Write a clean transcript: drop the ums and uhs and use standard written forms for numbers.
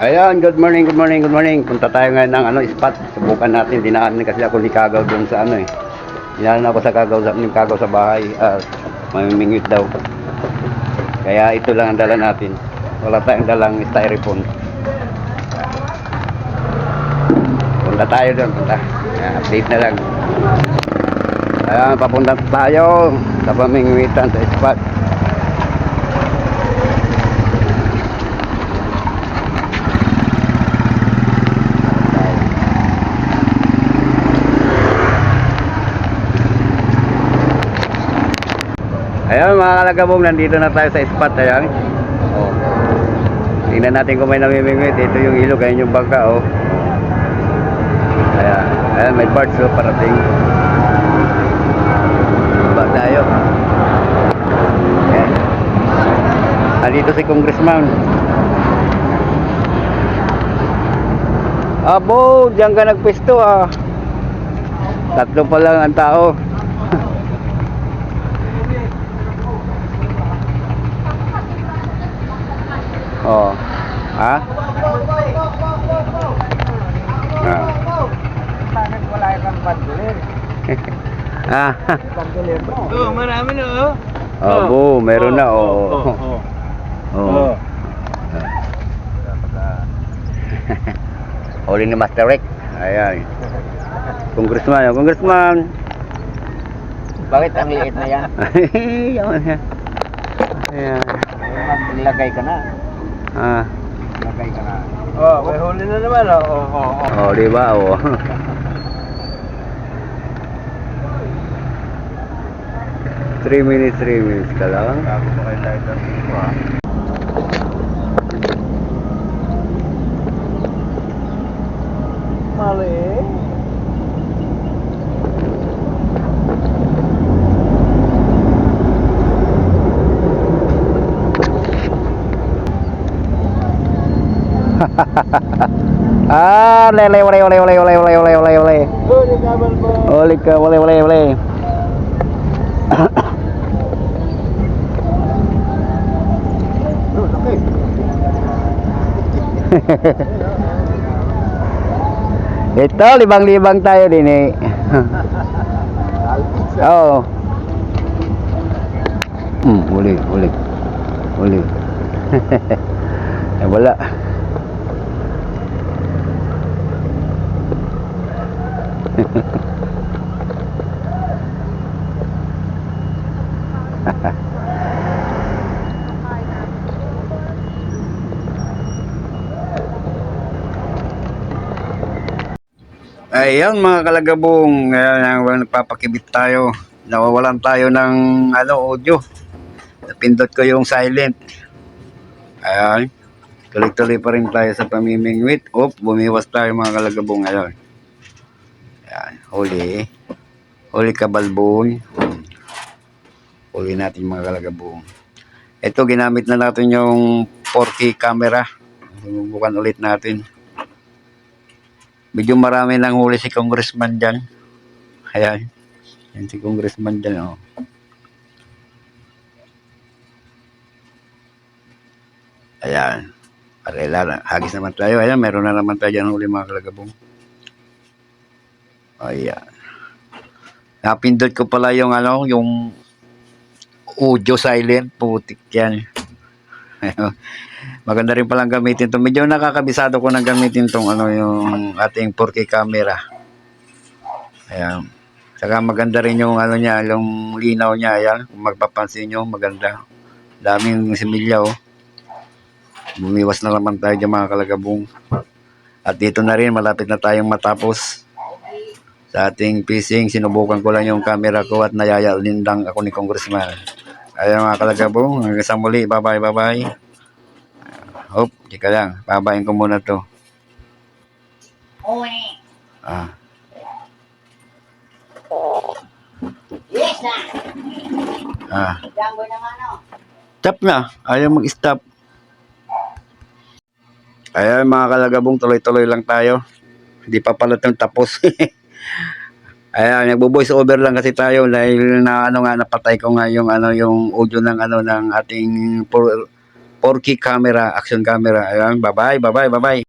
Ayan, good morning, good morning, good morning. Punta tayo ngayon ng spot. Subukan natin. Dinaan kasi ako ni Kagaw doon sa Dinaan ako sa Kagaw sa bahay. Mamimingwit daw. Kaya ito lang ang dala natin. Wala tayong dalang styrofoam. Punta tayo doon, punta. Update na lang. Ayan, papunta tayo sa pamingwitan sa spot. Ayan mga kalagabong, nandito na tayo sa spot. Ayan. Oh. Tingnan natin kung may namimingwit. Ito yung ilog, ayan yung bangka. Oh. Ayan. Ayan, may parts parating. Baba tayo. Ayan. Nandito si Congressman. Abo, diyan ka nagpwesto ah. Tatlo pa lang ang tao. Oh. Ha? Wala kang bandoler. Ah. Bandoler mo. Oo, marami na oh. Abo, meron na oh. Oh. Huli ni Master Rick. Ayan. Congressman, Congressman. Bakit ang liit na yan? Ayan. Maglagay ka na. Ah. Maglagay ka na. Oh, may huli na naman oh. Oh, di ba? Oh. 3 minutes ka lang. Bago pa kayo lighter dito ah. Mali. Lele, ole. Huli ka balbo. Ole ka, ole. Ito, libang-libang tayo din eh. Oo. Uli. Wala. Ayan mga kalagabong, nagpapakibit tayo. Nawawalan tayo ng audio. Napindot ko yung silent. Ayan. Tuloy-tuloy pa rin tayo sa pamimingwit. Bumiwas tayo mga kalagabong ngayon. Ayan, huli kabalbon. Huli natin mga kalagabong. Ito, ginamit na natin yung 4K camera. Subukan ulit natin. Medyo marami nang huli si Congressman dyan. Ayan. Yan si Congressman dyan, oh. Ayan. Parela, hagis naman tayo. Ayan, meron na naman tayo dyan huli mga kalagabong. Ayan. Napindot ko pala yung yung audio silent. Putik yan. Maganda rin palang gamitin to. Medyo nakakabisado ko nang gamitin tong yung ating 4K camera. Ayan. Saka maganda rin yung niya, yung linaw niya. Ayan. Kung magpapansin nyo, maganda. Daming similya, oh. Bumiwas na naman tayo dyan mga kalagabong. At dito na rin, malapit na tayong matapos sa ating fishing. Sinubukan ko lang yung camera ko at nayayalindang ako ni Congressman. Ayan mga kalagabong, hanggang sa muli. Bye-bye. Hop, teka lang. Babayin ko muna to. Ah. Yes na. Ah. Danggo na ano. Stop na. Ayaw mag-stop. Ayan mga kalagabong, tuloy-tuloy lang tayo. Hindi pa pala itong tapos. Ayan, nagbo-voice over lang kasi tayo dahil na napatay ko nga yung yung audio ng ng ating 4K camera, action camera. Ayan, bye-bye, bye-bye, bye-bye.